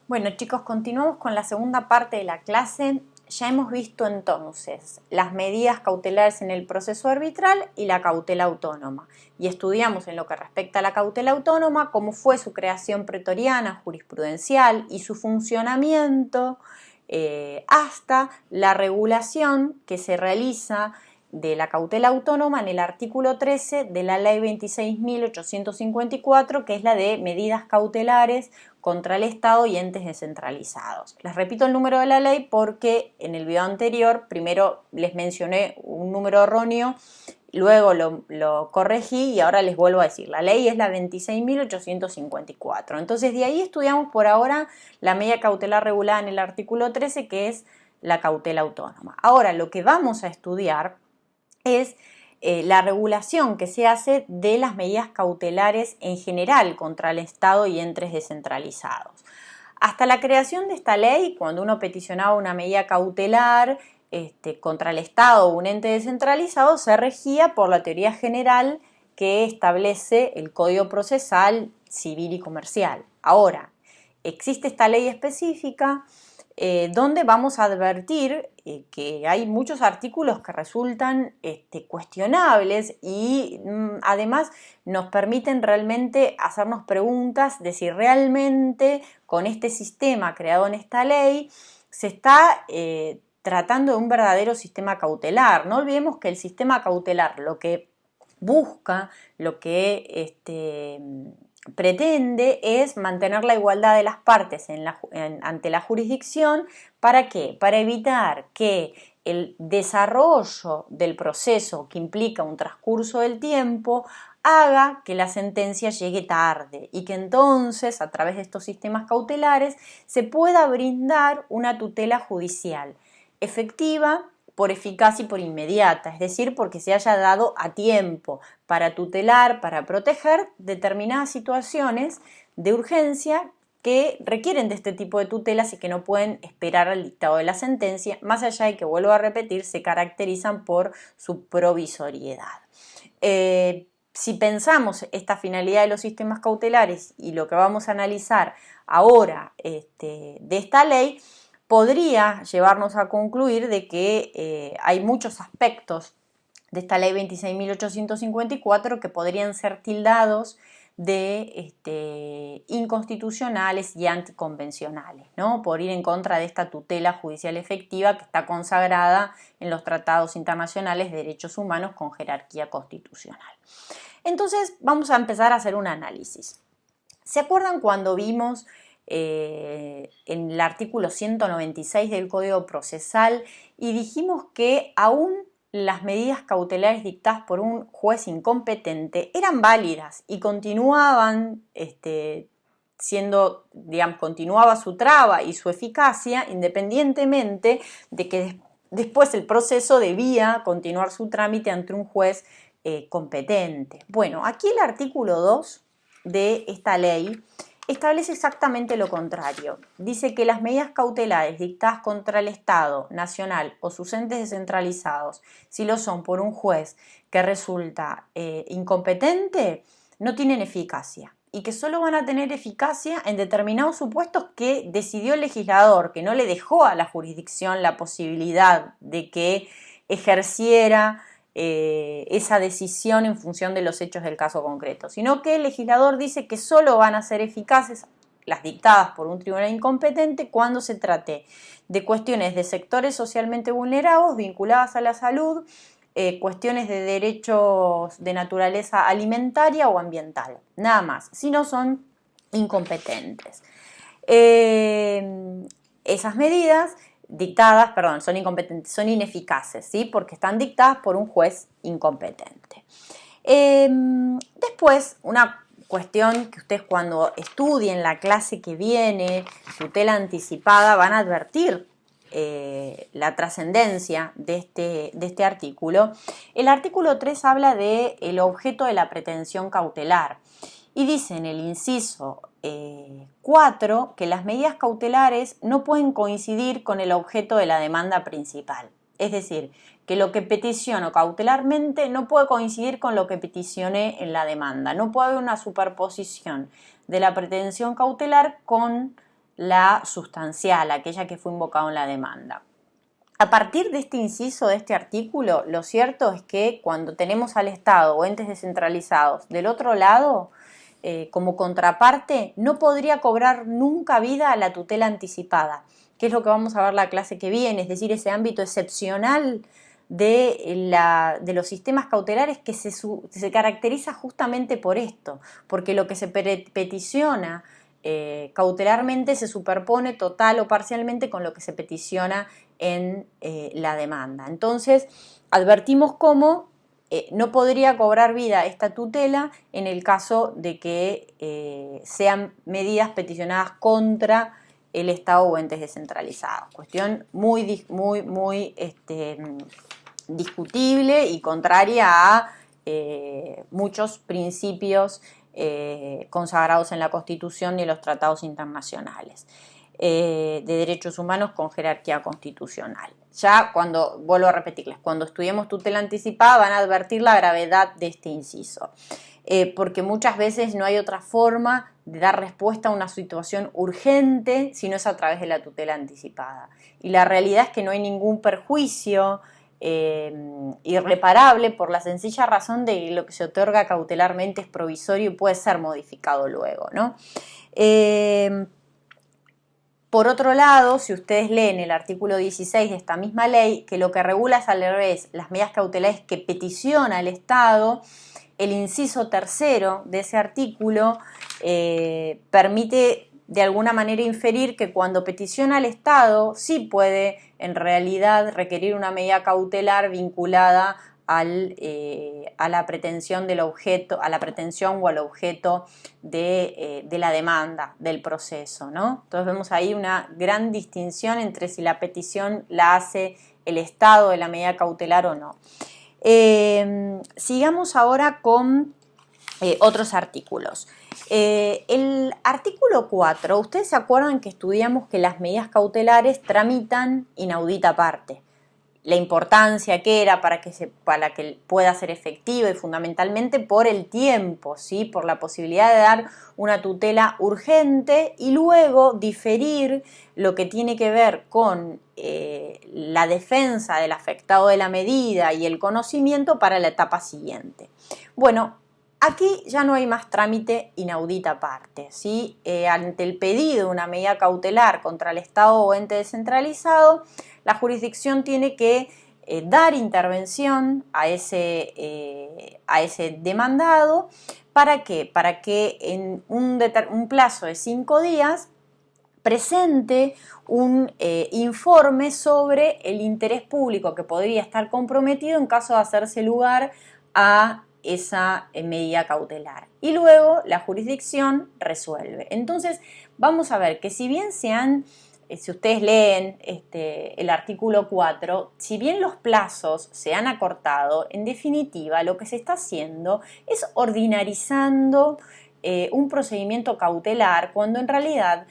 Bueno, chicos, continuamos con la segunda parte de la clase. Ya hemos visto entonces las medidas cautelares en el proceso arbitral y la cautela autónoma. Y estudiamos en lo que respecta a la cautela autónoma cómo fue su creación pretoriana, jurisprudencial y su funcionamiento hasta la regulación que se realiza de la cautela autónoma en el artículo 13 de la ley 26.854, que es la de medidas cautelares contra el Estado y entes descentralizados. Les repito el número de la ley porque en el video anterior primero les mencioné un número erróneo, luego lo corregí y ahora les vuelvo a decir. La ley es la 26.854. Entonces de ahí estudiamos por ahora la medida cautelar regulada en el artículo 13, que es la cautela autónoma. Ahora lo que vamos a estudiar es la regulación que se hace de las medidas cautelares en general contra el Estado y entes descentralizados. Hasta la creación de esta ley, cuando uno peticionaba una medida cautelar contra el Estado o un ente descentralizado, se regía por la teoría general que establece el Código Procesal Civil y Comercial. Ahora, existe esta ley específica donde vamos a advertir que hay muchos artículos que resultan cuestionables y además nos permiten realmente hacernos preguntas de si realmente con este sistema creado en esta ley se está tratando de un verdadero sistema cautelar. No olvidemos que el sistema cautelar lo que busca, lo que pretende es mantener la igualdad de las partes ante la jurisdicción. ¿Para qué? Para evitar que el desarrollo del proceso, que implica un transcurso del tiempo, haga que la sentencia llegue tarde y que entonces, a través de estos sistemas cautelares, se pueda brindar una tutela judicial efectiva, por eficaz y por inmediata, es decir, porque se haya dado a tiempo para tutelar, para proteger determinadas situaciones de urgencia que requieren de este tipo de tutelas y que no pueden esperar al dictado de la sentencia, más allá de que, vuelvo a repetir, se caracterizan por su provisoriedad. Si pensamos esta finalidad de los sistemas cautelares y lo que vamos a analizar ahora de esta ley, podría llevarnos a concluir de que hay muchos aspectos de esta ley 26.854 que podrían ser tildados de inconstitucionales y anticonvencionales, ¿no? Por ir en contra de esta tutela judicial efectiva que está consagrada en los tratados internacionales de derechos humanos con jerarquía constitucional. Entonces vamos a empezar a hacer un análisis. ¿Se acuerdan cuando vimos en el artículo 196 del Código Procesal y dijimos que aún las medidas cautelares dictadas por un juez incompetente eran válidas y continuaban continuaba su traba y su eficacia independientemente de que después el proceso debía continuar su trámite ante un juez competente? Bueno, aquí el artículo 2 de esta ley establece exactamente lo contrario. Dice que las medidas cautelares dictadas contra el Estado nacional o sus entes descentralizados, si lo son por un juez que resulta incompetente, no tienen eficacia y que solo van a tener eficacia en determinados supuestos que decidió el legislador, que no le dejó a la jurisdicción la posibilidad de que ejerciera esa decisión en función de los hechos del caso concreto, sino que el legislador dice que solo van a ser eficaces las dictadas por un tribunal incompetente cuando se trate de cuestiones de sectores socialmente vulnerados vinculadas a la salud, cuestiones de derechos de naturaleza alimentaria o ambiental, nada más, si no son incompetentes. Esas medidas dictadas, son incompetentes, son ineficaces, ¿sí? Porque están dictadas por un juez incompetente. Después, una cuestión que ustedes cuando estudien la clase que viene, tutela anticipada, van a advertir la trascendencia de este artículo. El artículo 3 habla del objeto de la pretensión cautelar y dice en el inciso 4 que las medidas cautelares no pueden coincidir con el objeto de la demanda principal. Es decir, que lo que peticiono cautelarmente no puede coincidir con lo que peticioné en la demanda. No puede haber una superposición de la pretensión cautelar con la sustancial, aquella que fue invocada en la demanda. A partir de este inciso de este artículo, lo cierto es que cuando tenemos al Estado o entes descentralizados del otro lado, como contraparte, no podría cobrar nunca vida a la tutela anticipada, que es lo que vamos a ver la clase que viene, es decir, ese ámbito excepcional de los sistemas cautelares que se caracteriza justamente por esto, porque lo que se peticiona cautelarmente se superpone total o parcialmente con lo que se peticiona en la demanda. Entonces, advertimos cómo no podría cobrar vida esta tutela en el caso de que sean medidas peticionadas contra el Estado o entes descentralizados. Cuestión muy discutible y contraria a muchos principios consagrados en la Constitución y en los tratados internacionales de derechos humanos con jerarquía constitucional. Ya vuelvo a repetirles, cuando estudiemos tutela anticipada van a advertir la gravedad de este inciso, porque muchas veces no hay otra forma de dar respuesta a una situación urgente si no es a través de la tutela anticipada. Y la realidad es que no hay ningún perjuicio irreparable por la sencilla razón de que lo que se otorga cautelarmente es provisorio y puede ser modificado luego, ¿no? Por otro lado, si ustedes leen el artículo 16 de esta misma ley, que lo que regula es al revés las medidas cautelares que peticiona el Estado, el inciso tercero de ese artículo permite de alguna manera inferir que cuando peticiona al Estado sí puede en realidad requerir una medida cautelar vinculada a la pretensión del objeto, a la pretensión o al objeto de la demanda, del proceso, ¿no? Entonces vemos ahí una gran distinción entre si la petición la hace el Estado de la medida cautelar o no. Sigamos ahora con otros artículos. El artículo 4, ustedes se acuerdan que estudiamos que las medidas cautelares tramitan inaudita parte. La importancia que era para que pueda ser efectiva y fundamentalmente por el tiempo, ¿sí? Por la posibilidad de dar una tutela urgente y luego diferir lo que tiene que ver con la defensa del afectado de la medida y el conocimiento para la etapa siguiente. Bueno, aquí ya no hay más trámite inaudita parte, ¿sí? Ante el pedido de una medida cautelar contra el Estado o ente descentralizado, la jurisdicción tiene que dar intervención a ese demandado. ¿Para qué? Para que en un plazo de 5 días presente un informe sobre el interés público que podría estar comprometido en caso de hacerse lugar a esa medida cautelar. Y luego la jurisdicción resuelve. Entonces vamos a ver que si bien si ustedes leen el artículo 4, si bien los plazos se han acortado, en definitiva lo que se está haciendo es ordinarizando un procedimiento cautelar cuando en realidad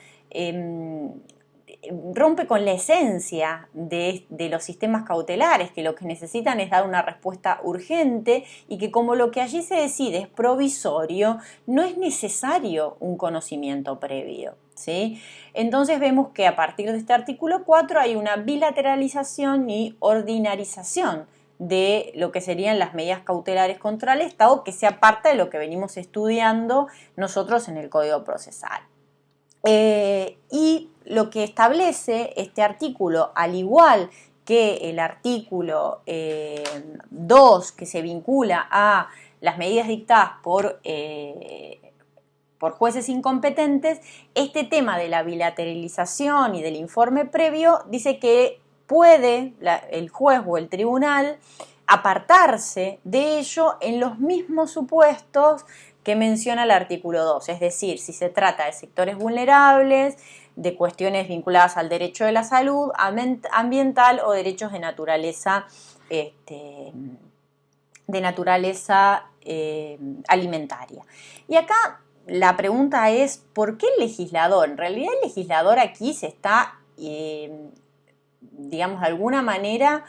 rompe con la esencia de los sistemas cautelares, que lo que necesitan es dar una respuesta urgente y que como lo que allí se decide es provisorio, no es necesario un conocimiento previo, ¿sí? Entonces vemos que a partir de este artículo 4 hay una bilateralización y ordinarización de lo que serían las medidas cautelares contra el Estado, que sea parte de lo que venimos estudiando nosotros en el Código Procesal. Y lo que establece este artículo, al igual que el artículo 2, que se vincula a las medidas dictadas por jueces incompetentes, este tema de la bilateralización y del informe previo dice que puede el juez o el tribunal apartarse de ello en los mismos supuestos que menciona el artículo 2, es decir, si se trata de sectores vulnerables, de cuestiones vinculadas al derecho de la salud ambiental o derechos de naturaleza, alimentaria. Y acá la pregunta es, ¿por qué el legislador? En realidad el legislador aquí se está, digamos, de alguna manera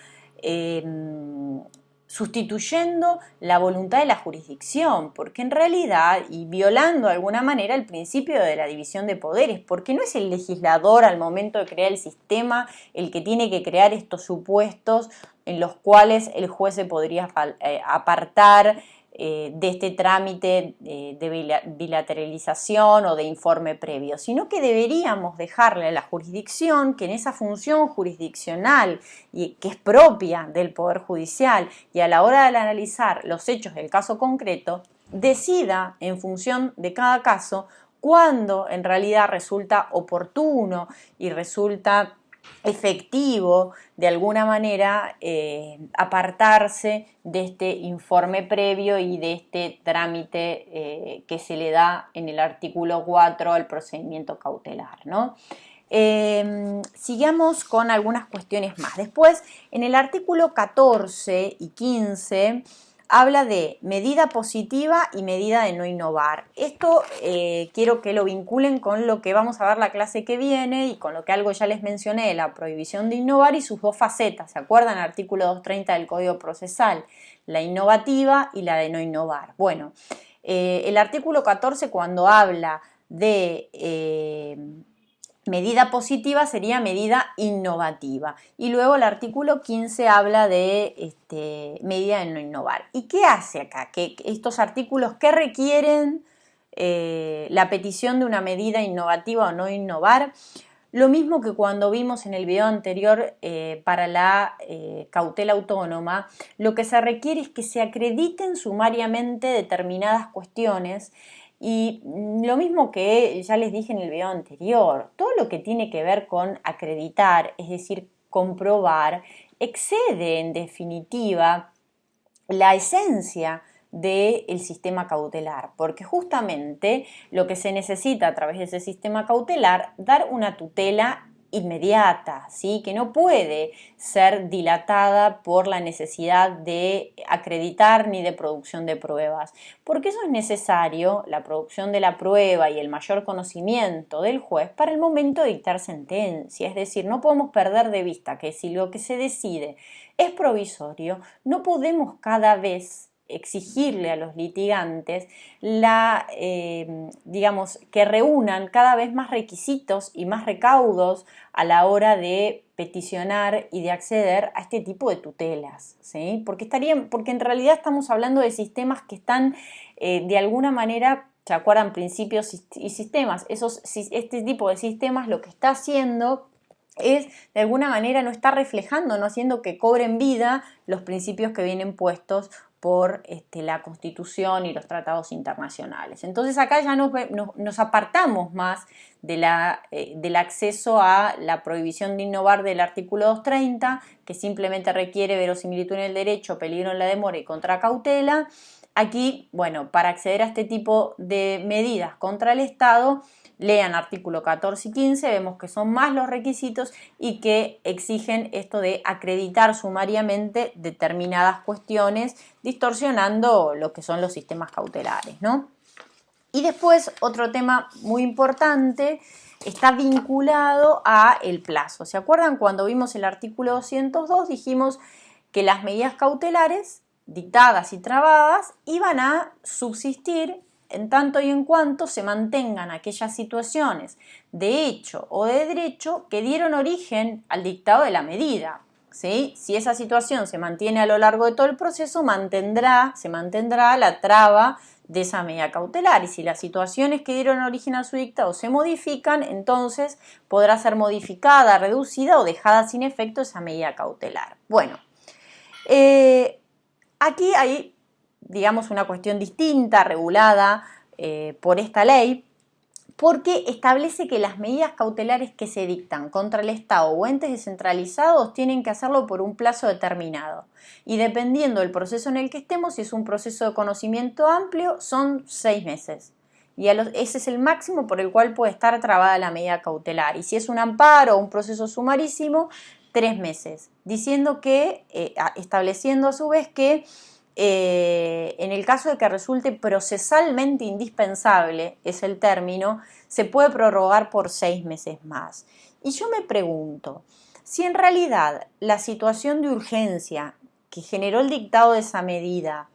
sustituyendo la voluntad de la jurisdicción, porque en realidad, y violando de alguna manera el principio de la división de poderes, porque no es el legislador al momento de crear el sistema el que tiene que crear estos supuestos en los cuales el juez se podría apartar de este trámite de bilateralización o de informe previo, sino que deberíamos dejarle a la jurisdicción que en esa función jurisdiccional y que es propia del Poder Judicial y a la hora de analizar los hechos del caso concreto, decida en función de cada caso cuándo en realidad resulta oportuno y resulta efectivo de alguna manera apartarse de este informe previo y de este trámite que se le da en el artículo 4 al procedimiento cautelar, ¿no? Sigamos con algunas cuestiones más. Después, en el artículo 14 y 15 habla de medida positiva y medida de no innovar. Esto quiero que lo vinculen con lo que vamos a ver la clase que viene y con lo que algo ya les mencioné de la prohibición de innovar y sus dos facetas. ¿Se acuerdan? Artículo 230 del Código Procesal, la innovativa y la de no innovar. Bueno, el artículo 14 cuando habla de medida positiva sería medida innovativa. Y luego el artículo 15 habla de medida de no innovar. ¿Y qué hace acá? Que estos artículos, ¿qué requieren la petición de una medida innovativa o no innovar? Lo mismo que cuando vimos en el video anterior para la cautela autónoma, lo que se requiere es que se acrediten sumariamente determinadas cuestiones. Y lo mismo que ya les dije en el video anterior, todo lo que tiene que ver con acreditar, es decir, comprobar, excede en definitiva la esencia del sistema cautelar, porque justamente lo que se necesita a través de ese sistema cautelar, dar una tutela inmediata, ¿sí? Que no puede ser dilatada por la necesidad de acreditar ni de producción de pruebas, porque eso es necesario, la producción de la prueba y el mayor conocimiento del juez para el momento de dictar sentencia, es decir, no podemos perder de vista que si lo que se decide es provisorio, no podemos cada vez exigirle a los litigantes digamos, que reúnan cada vez más requisitos y más recaudos a la hora de peticionar y de acceder a este tipo de tutelas, ¿sí? Porque en realidad estamos hablando de sistemas que están de alguna manera, ¿se acuerdan? Principios y sistemas. Este tipo de sistemas lo que está haciendo es, de alguna manera, no está reflejando, no haciendo que cobren vida los principios que vienen puestos por la Constitución y los tratados internacionales. Entonces acá ya nos apartamos más del acceso a la prohibición de innovar del artículo 230, que simplemente requiere verosimilitud en el derecho, peligro en la demora y contracautela. Aquí, bueno, para acceder a este tipo de medidas contra el Estado, lean artículo 14 y 15, vemos que son más los requisitos y que exigen esto de acreditar sumariamente determinadas cuestiones, distorsionando lo que son los sistemas cautelares, ¿no? Y después, otro tema muy importante está vinculado a el plazo. ¿Se acuerdan cuando vimos el artículo 202? Dijimos que las medidas cautelares dictadas y trabadas iban a subsistir en tanto y en cuanto se mantengan aquellas situaciones de hecho o de derecho que dieron origen al dictado de la medida, ¿sí? Si esa situación se mantiene a lo largo de todo el proceso, se mantendrá la traba de esa medida cautelar, y si las situaciones que dieron origen a su dictado se modifican, entonces podrá ser modificada, reducida o dejada sin efecto esa medida cautelar. Bueno, aquí hay, digamos, una cuestión distinta, regulada por esta ley, porque establece que las medidas cautelares que se dictan contra el Estado o entes descentralizados tienen que hacerlo por un plazo determinado. Y dependiendo del proceso en el que estemos, si es un proceso de conocimiento amplio, son 6 meses. Y ese es el máximo por el cual puede estar trabada la medida cautelar. Y si es un amparo o un proceso sumarísimo, 3 meses. Estableciendo a su vez que en el caso de que resulte procesalmente indispensable, es el término, se puede prorrogar por 6 meses más. Y yo me pregunto, si en realidad la situación de urgencia que generó el dictado de esa medida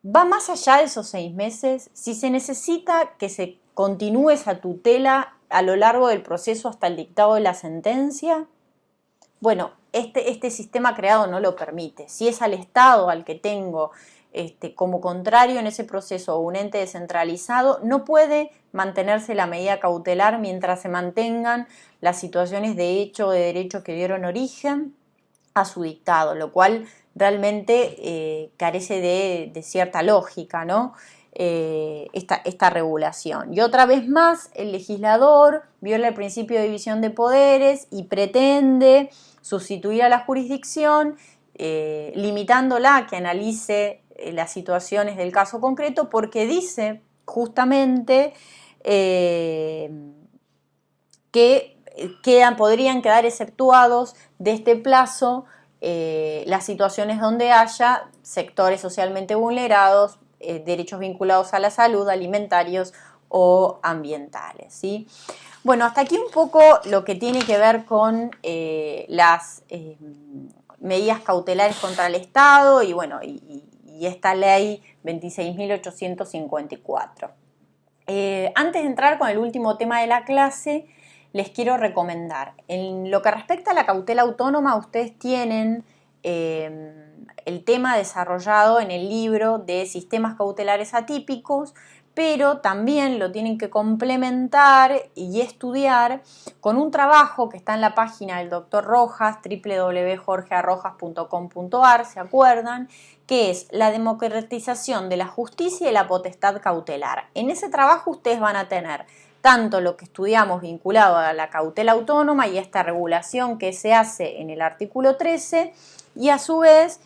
va más allá de esos 6 meses, si se necesita que se continúe esa tutela a lo largo del proceso hasta el dictado de la sentencia, bueno, este sistema creado no lo permite. Si es al Estado al que tengo como contrario en ese proceso o un ente descentralizado, no puede mantenerse la medida cautelar mientras se mantengan las situaciones de hecho o de derecho que dieron origen a su dictado, lo cual realmente carece de cierta lógica, ¿no? Esta regulación. Y otra vez más, el legislador viola el principio de división de poderes y pretende sustituir a la jurisdicción, limitándola a que analice las situaciones del caso concreto, porque dice justamente que podrían quedar exceptuados de este plazo las situaciones donde haya sectores socialmente vulnerados, derechos vinculados a la salud, alimentarios o ambientales, ¿sí? Bueno, hasta aquí un poco lo que tiene que ver con las medidas cautelares contra el Estado y, bueno, y esta ley 26.854. Antes de entrar con el último tema de la clase, les quiero recomendar, en lo que respecta a la cautela autónoma, ustedes tienen el tema desarrollado en el libro de sistemas cautelares atípicos, pero también lo tienen que complementar y estudiar con un trabajo que está en la página del doctor Rojas, www.jorgearrojas.com.ar, ¿se acuerdan? Que es la democratización de la justicia y la potestad cautelar. En ese trabajo ustedes van a tener tanto lo que estudiamos vinculado a la cautela autónoma y a esta regulación que se hace en el artículo 13 y a su vez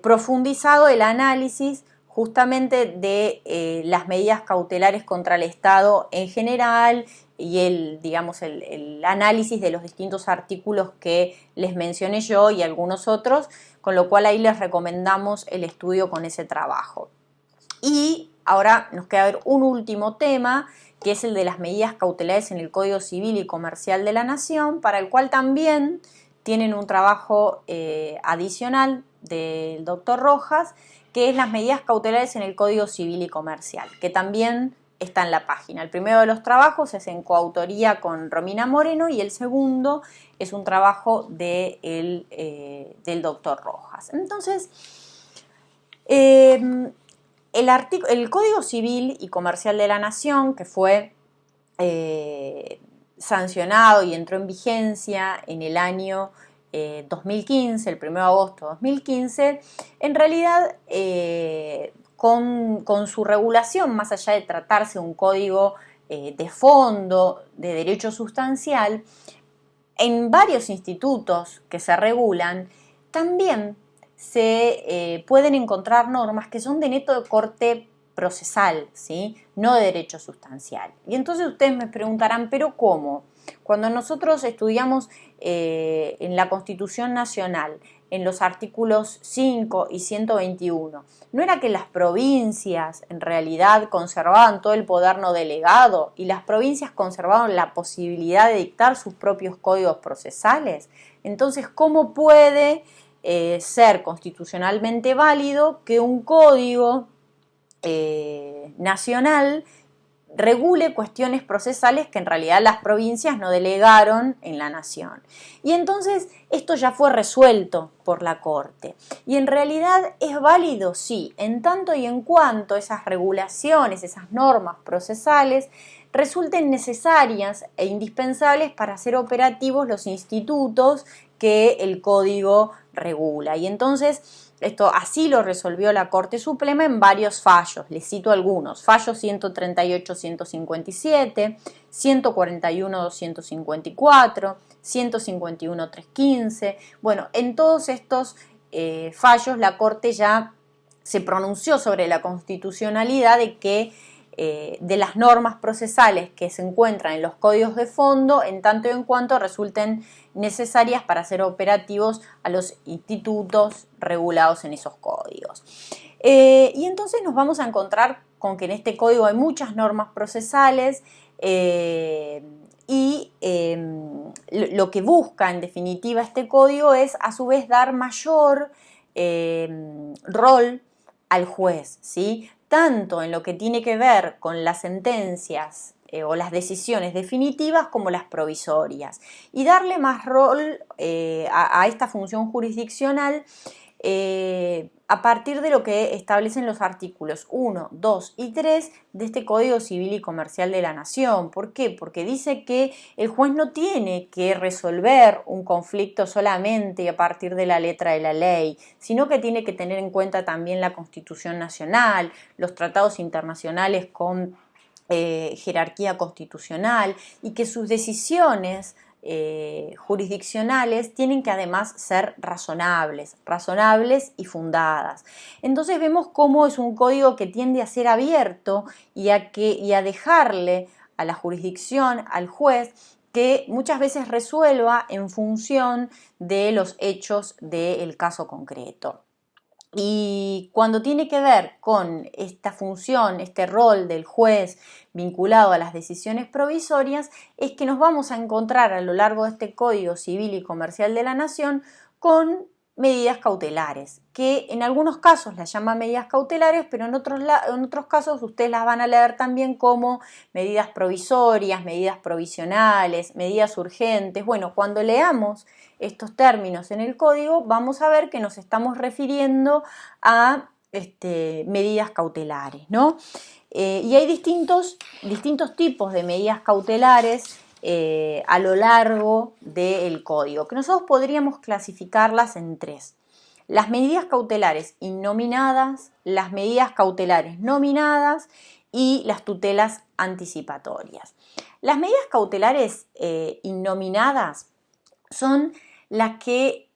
profundizado el análisis justamente de las medidas cautelares contra el Estado en general y el análisis de los distintos artículos que les mencioné yo y algunos otros, con lo cual ahí les recomendamos el estudio con ese trabajo. Y ahora nos queda ver un último tema, que es el de las medidas cautelares en el Código Civil y Comercial de la Nación, para el cual también tienen un trabajo adicional del doctor Rojas, que es las medidas cautelares en el Código Civil y Comercial, que también está en la página. El primero de los trabajos es en coautoría con Romina Moreno y el segundo es un trabajo del doctor Rojas. Entonces, el Código Civil y Comercial de la Nación, que fue sancionado y entró en vigencia en el año 2015, el 1 de agosto de 2015, en realidad con su regulación, más allá de tratarse de un código de fondo, de derecho sustancial, en varios institutos que se regulan, también se pueden encontrar normas que son de neto corte procesal, ¿sí? No de derecho sustancial. Y entonces ustedes me preguntarán, ¿pero cómo? Cuando nosotros estudiamos en la Constitución Nacional, en los artículos 5 y 121, ¿no era que las provincias en realidad conservaban todo el poder no delegado y las provincias conservaban la posibilidad de dictar sus propios códigos procesales? Entonces, ¿cómo puede ser constitucionalmente válido que un código nacional regule cuestiones procesales que en realidad las provincias no delegaron en la nación? Y entonces esto ya fue resuelto por la Corte. Y en realidad es válido, sí, en tanto y en cuanto esas regulaciones, esas normas procesales resulten necesarias e indispensables para hacer operativos los institutos que el código regula. Y entonces esto así lo resolvió la Corte Suprema en varios fallos. Les cito algunos. Fallo 138-157, 141-254, 151-315. Bueno, en todos estos fallos la Corte ya se pronunció sobre la constitucionalidad de las normas procesales que se encuentran en los códigos de fondo, en tanto y en cuanto resulten necesarias para hacer operativos a los institutos regulados en esos códigos. Y entonces nos vamos a encontrar con que en este código hay muchas normas procesales y lo que busca en definitiva este código es a su vez dar mayor rol al juez, ¿sí? Tanto en lo que tiene que ver con las sentencias o las decisiones definitivas como las provisorias, y darle más rol a esta función jurisdiccional a partir de lo que establecen los artículos 1, 2 y 3 de este Código Civil y Comercial de la Nación. ¿Por qué? Porque dice que el juez no tiene que resolver un conflicto solamente a partir de la letra de la ley, sino que tiene que tener en cuenta también la Constitución Nacional, los tratados internacionales con jerarquía constitucional, y que sus decisiones jurisdiccionales tienen que además ser razonables y fundadas. Entonces vemos cómo es un código que tiende a ser abierto y a dejarle a la jurisdicción, al juez, que muchas veces resuelva en función de los hechos del caso concreto. Y cuando tiene que ver con esta función, este rol del juez vinculado a las decisiones provisorias, es que nos vamos a encontrar a lo largo de este Código Civil y Comercial de la Nación con medidas cautelares, que en algunos casos las llaman medidas cautelares, pero en otros casos ustedes las van a leer también como medidas provisorias, medidas provisionales, medidas urgentes. Bueno, cuando leamos estos términos en el código, vamos a ver que nos estamos refiriendo a medidas cautelares, ¿no? Y hay distintos tipos de medidas cautelares a lo largo del código, que nosotros podríamos clasificarlas en tres: las medidas cautelares innominadas, las medidas cautelares nominadas y las tutelas anticipatorias. Las medidas cautelares innominadas son las que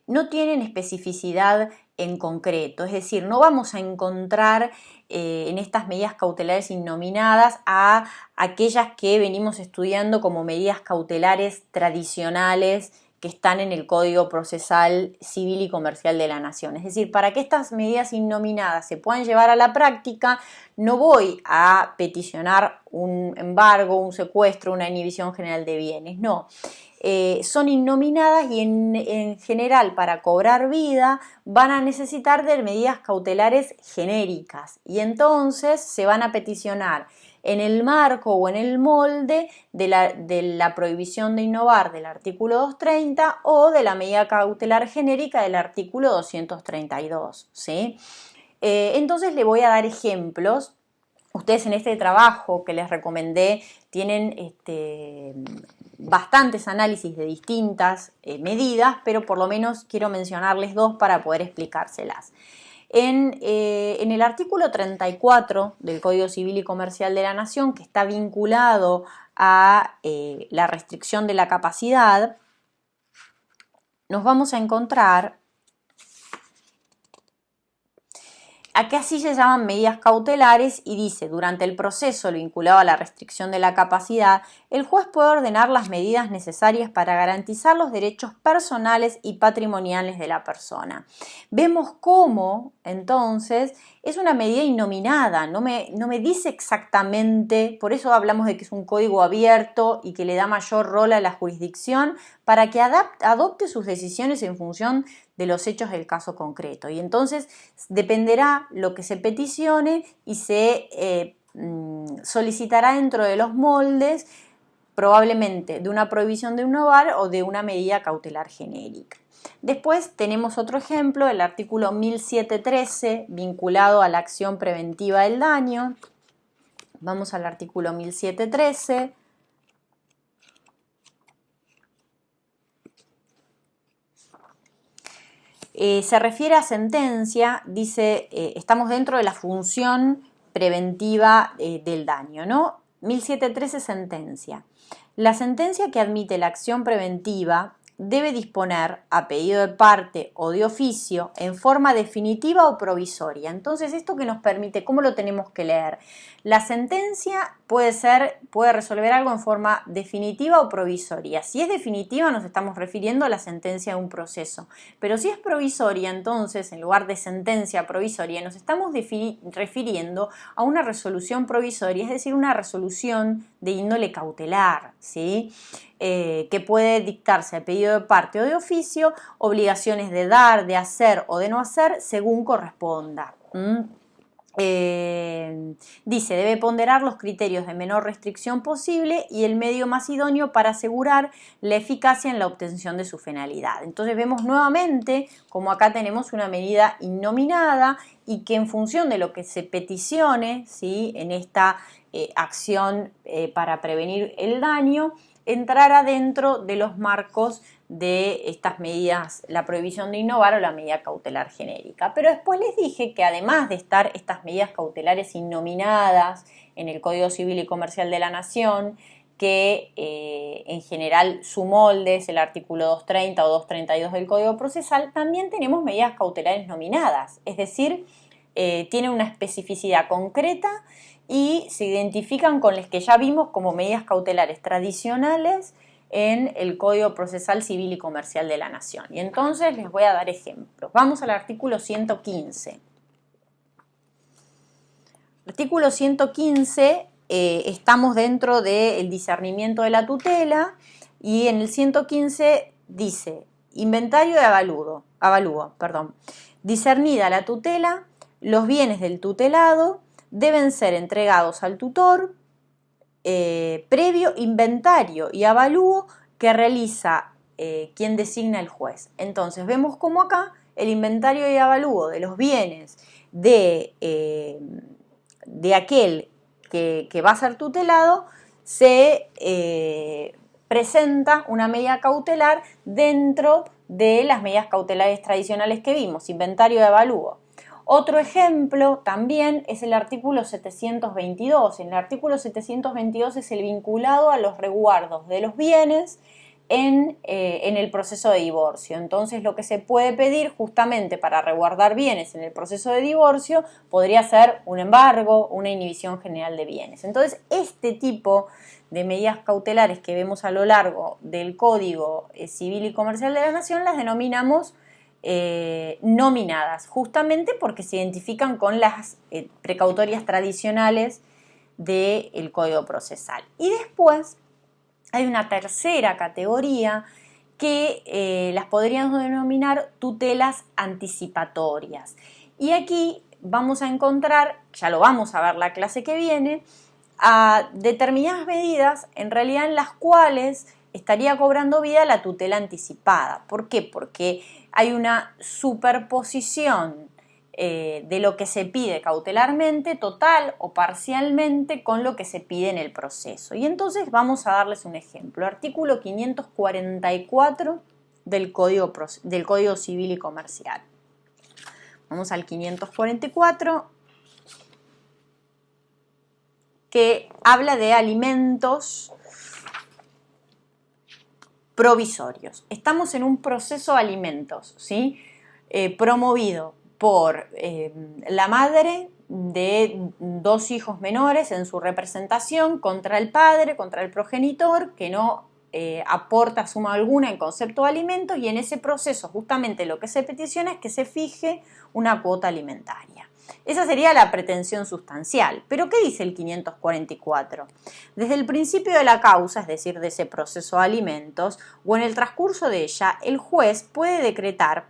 no tienen especificidad en concreto, es decir, no vamos a encontrar en estas medidas cautelares innominadas a aquellas que venimos estudiando como medidas cautelares tradicionales que están en el Código Procesal Civil y Comercial de la Nación. Es decir, para que estas medidas innominadas se puedan llevar a la práctica, no voy a peticionar un embargo, un secuestro, una inhibición general de bienes, no. Son innominadas y en general, para cobrar vida, van a necesitar de medidas cautelares genéricas, y entonces se van a peticionar en el marco o en el molde de la prohibición de innovar del artículo 230 o de la medida cautelar genérica del artículo 232, ¿sí? Entonces le voy a dar ejemplos. Ustedes en este trabajo que les recomendé tienen bastantes análisis de distintas medidas, pero por lo menos quiero mencionarles dos para poder explicárselas. En el artículo 34 del Código Civil y Comercial de la Nación, que está vinculado a la restricción de la capacidad, nos vamos a encontrar a que así se llaman medidas cautelares, y dice: durante el proceso vinculado a la restricción de la capacidad, el juez puede ordenar las medidas necesarias para garantizar los derechos personales y patrimoniales de la persona. Vemos cómo, entonces, es una medida innominada, no me dice exactamente, por eso hablamos de que es un código abierto y que le da mayor rol a la jurisdicción para que adopte sus decisiones en función de los hechos del caso concreto. Y entonces dependerá lo que se peticione y se solicitará dentro de los moldes probablemente de una prohibición de innovar o de una medida cautelar genérica. Después tenemos otro ejemplo, el artículo 1713, vinculado a la acción preventiva del daño. Vamos al artículo 1713. Se refiere a sentencia, dice, estamos dentro de la función preventiva del daño, ¿no? 1713, sentencia. La sentencia que admite la acción preventiva debe disponer, a pedido de parte o de oficio, en forma definitiva o provisoria. Entonces, ¿esto qué nos permite? ¿Cómo lo tenemos que leer? La sentencia puede resolver algo en forma definitiva o provisoria. Si es definitiva, nos estamos refiriendo a la sentencia de un proceso. Pero si es provisoria, entonces, en lugar de sentencia provisoria, nos estamos refiriendo a una resolución provisoria, es decir, una resolución de índole cautelar, ¿sí? Que puede dictarse a pedido de parte o de oficio, obligaciones de dar, de hacer o de no hacer, según corresponda. Dice, debe ponderar los criterios de menor restricción posible y el medio más idóneo para asegurar la eficacia en la obtención de su finalidad. Entonces vemos nuevamente como acá tenemos una medida innominada y que en función de lo que se peticione, ¿sí?, en esta acción para prevenir el daño, entrará dentro de los marcos de estas medidas, la prohibición de innovar o la medida cautelar genérica. Pero después les dije que además de estar estas medidas cautelares innominadas en el Código Civil y Comercial de la Nación, que en general su molde es el artículo 230 o 232 del Código Procesal, también tenemos medidas cautelares nominadas, es decir, tienen una especificidad concreta y se identifican con las que ya vimos como medidas cautelares tradicionales en el Código Procesal Civil y Comercial de la Nación. Y entonces les voy a dar ejemplos. Vamos al artículo 115. Artículo 115, estamos dentro del discernimiento de la tutela y en el 115 dice, inventario de avalúo, discernida la tutela, los bienes del tutelado deben ser entregados al tutor previo inventario y avalúo que realiza quien designa el juez. Entonces vemos como acá el inventario y avalúo de los bienes de aquel que va a ser tutelado, se presenta una medida cautelar dentro de las medidas cautelares tradicionales que vimos, inventario y avalúo. Otro ejemplo también es el artículo 722. En el artículo 722 es el vinculado a los resguardos de los bienes en el proceso de divorcio. Entonces lo que se puede pedir justamente para resguardar bienes en el proceso de divorcio podría ser un embargo, una inhibición general de bienes. Entonces este tipo de medidas cautelares que vemos a lo largo del Código Civil y Comercial de la Nación las denominamos nominadas, justamente porque se identifican con las precautorias tradicionales del Código Procesal. Y después hay una tercera categoría que las podríamos denominar tutelas anticipatorias. Y aquí vamos a encontrar, ya lo vamos a ver la clase que viene, a determinadas medidas en realidad en las cuales estaría cobrando vida la tutela anticipada. ¿Por qué? Porque hay una superposición de lo que se pide cautelarmente, total o parcialmente, con lo que se pide en el proceso. Y entonces vamos a darles un ejemplo. Artículo 544 del Código Civil y Comercial. Vamos al 544, que habla de alimentos provisorios. Estamos en un proceso de alimentos, ¿sí? Promovido por la madre de dos hijos menores en su representación contra el padre, contra el progenitor, que no aporta suma alguna en concepto de alimentos, y en ese proceso justamente lo que se peticiona es que se fije una cuota alimentaria. Esa sería la pretensión sustancial. ¿Pero qué dice el 544? Desde el principio de la causa, es decir, de ese proceso de alimentos, o en el transcurso de ella, el juez puede decretar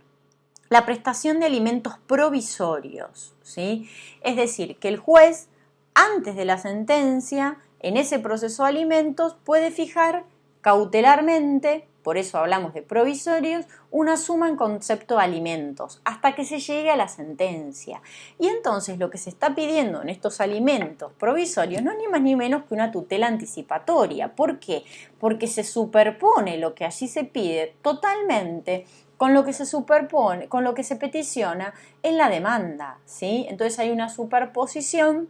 la prestación de alimentos provisorios, ¿sí? Es decir, que el juez, antes de la sentencia, en ese proceso de alimentos, puede fijar cautelarmente, por eso hablamos de provisorios, una suma en concepto de alimentos, hasta que se llegue a la sentencia. Y entonces lo que se está pidiendo en estos alimentos provisorios no es ni más ni menos que una tutela anticipatoria. ¿Por qué? Porque se superpone lo que allí se pide totalmente con lo que se superpone, con lo que se peticiona en la demanda, ¿sí? Entonces hay una superposición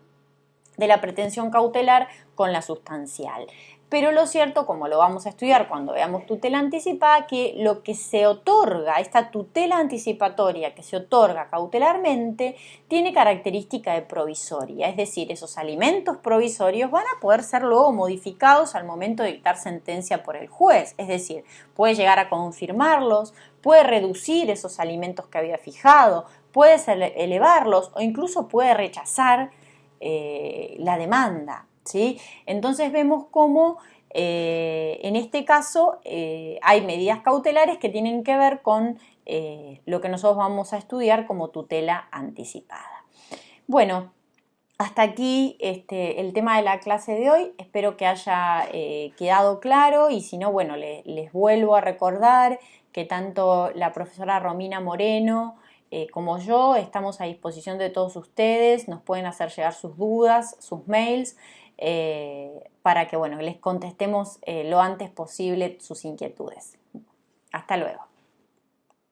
de la pretensión cautelar con la sustancial. Pero lo cierto, como lo vamos a estudiar cuando veamos tutela anticipada, que lo que se otorga, esta tutela anticipatoria que se otorga cautelarmente, tiene característica de provisoria, es decir, esos alimentos provisorios van a poder ser luego modificados al momento de dictar sentencia por el juez, es decir, puede llegar a confirmarlos, puede reducir esos alimentos que había fijado, puede elevarlos o incluso puede rechazar la demanda. ¿Sí? Entonces vemos cómo en este caso hay medidas cautelares que tienen que ver con lo que nosotros vamos a estudiar como tutela anticipada. Bueno, hasta aquí el tema de la clase de hoy. Espero que haya quedado claro y si no, bueno, les vuelvo a recordar que tanto la profesora Romina Moreno como yo estamos a disposición de todos ustedes. Nos pueden hacer llegar sus dudas, sus mails, para que bueno, les contestemos lo antes posible sus inquietudes. Hasta luego.